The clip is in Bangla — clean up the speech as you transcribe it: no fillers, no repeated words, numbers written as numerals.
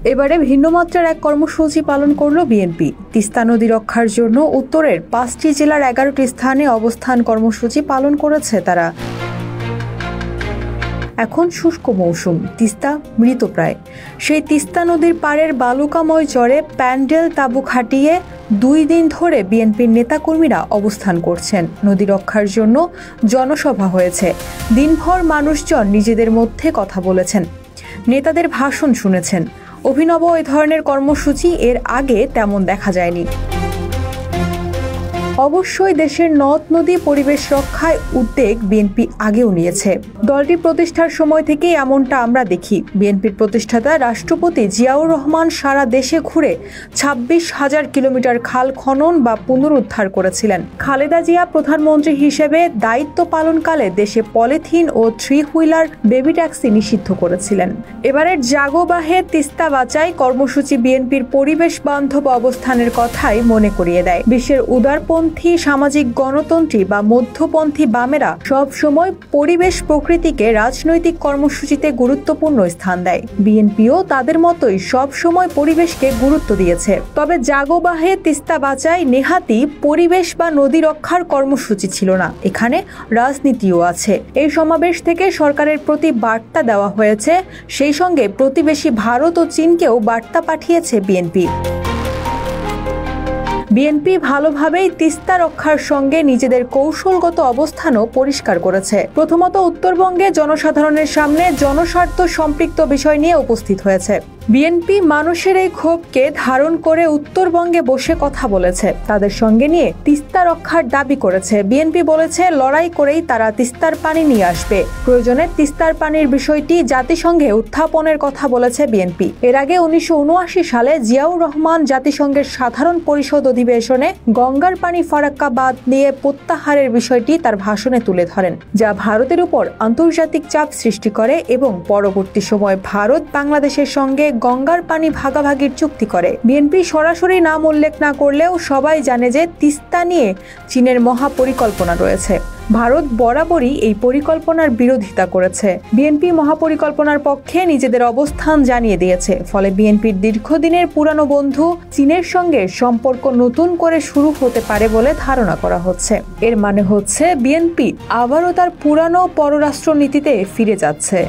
এবারে ভিন্নমাত্রার এক কর্মসূচি পালন করল বিএনপি। তিস্তা নদী রক্ষার জন্য উত্তরের 5টি জেলার 11টি স্থানে অবস্থান কর্মসূচি পালন করেছে তারা। এখন শুষ্ক মৌসুম, তিস্তা মৃতপ্রায়। সেই তিস্তা নদীর পাড়ের বালুকাময় চরে প্যান্ডেল তাঁবু খাটিয়ে 2 দিন ধরে বিএনপির নেতাকর্মীরা অবস্থান করছেন। নদী রক্ষার জন্য জনসভা হয়েছে। দিনভর মানুষজন নিজেদের মধ্যে কথা বলেছেন, নেতাদের ভাষণ শুনেছেন। অভিনব এ ধরনের কর্মসূচি এর আগে তেমন দেখা যায়নি। অবশ্যই দেশের নদ নদী পরিবেশ রক্ষায় উদ্যোগ বিএনপি আগেও নিয়েছে। দলটি প্রতিষ্ঠার সময় থেকে এমনটা আমরা দেখি। বিএনপির প্রতিষ্ঠাতা রাষ্ট্রপতি জিয়াউর রহমান সারা দেশে ঘুরে 26,000 কিলোমিটার খাল খনন বা পুনরুদ্ধার করেছিলেন। খালেদা জিয়া প্রধানমন্ত্রী হিসেবে দায়িত্ব পালনকালে দেশে পলিথিন ও 3 হুইলার বেবি ট্যাক্সি নিষিদ্ধ করেছিলেন। এবারের জাগো বাহে তিস্তা বাঁচাই কর্মসূচি বিএনপির পরিবেশ বান্ধব অবস্থানের কথাই মনে করিয়ে দেয়। বিশ্বের উদারপন্থী সামাজিক গণতন্ত্রী বা মধ্যপন্থী বামেরা সব সময় পরিবেশ প্রকৃতিকে রাজনৈতিক কর্মসূচিতে গুরুত্বপূর্ণ স্থান দেয়। বিএনপিও তাদের মতোই সব সময় পরিবেশকে গুরুত্ব দিয়েছে। তবে জাগো বাহে তিস্তা বাঁচাই নেহাতি পরিবেশ বা নদী রক্ষার কর্মসূচি ছিল না, এখানে রাজনীতিও আছে। এই সমাবেশ থেকে সরকারের প্রতি বার্তা দেওয়া হয়েছে, সেই সঙ্গে প্রতিবেশী ভারত ও চীনকেও বার্তা পাঠিয়েছে বিএনপি। বিএনপি ভালোভাবেই তিস্তা রক্ষার সঙ্গে নিজেদের কৌশলগত অবস্থানও পরিষ্কার করেছে। প্রথমত উত্তরবঙ্গে জনসাধারণের সামনে জনস্বার্থ সম্পৃক্ত বিষয় নিয়ে উপস্থিত হয়েছে। বিএনপি মানুষের এই ক্ষোভকে ধারণ করে উত্তরবঙ্গে বসে কথা বলেছে, তাদের সঙ্গে নিয়ে তিস্তা রক্ষার দাবি করেছে। বিএনপি বলেছে লড়াই করেই তারা তিস্তার পানি নিয়ে আসবে। প্রয়োজনে তিস্তার পানির বিষয়টি জাতিসংঘে উত্থাপনের কথা বলেছে বিএনপি। এর আগে 1979 সালে জিয়াউর রহমান জাতিসংঘের সাধারণ পরিষদ অধিবেশনে গঙ্গার পানি ফারাক্কা বাঁধ নিয়ে প্রত্যাহারের বিষয়টি তার ভাষণে তুলে ধরেন, যা ভারতের উপর আন্তর্জাতিক চাপ সৃষ্টি করে এবং পরবর্তী সময় ভারত বাংলাদেশের সঙ্গে গঙ্গার পানি ভাগাভাগির চুক্তি করে। বিএনপি সরাসরি নাম উল্লেখ না করলেও সবাই জানে যে তিস্তা নিয়ে চীনের মহাপরিকল্পনা রয়েছে। ভারত বরাবরই এই পরিকল্পনার বিরোধিতা করেছে। বিএনপি মহাপরিকল্পনার পক্ষে নিজেদের অবস্থান জানিয়ে দিয়েছে। ফলে বিএনপির দীর্ঘদিনের পুরানো বন্ধু চীনের সঙ্গে সম্পর্ক নতুন করে শুরু হতে পারে বলে ধারণা করা হচ্ছে। এর মানে হচ্ছে বিএনপি আবারও তার পুরানো পররাষ্ট্র নীতিতে ফিরে যাচ্ছে।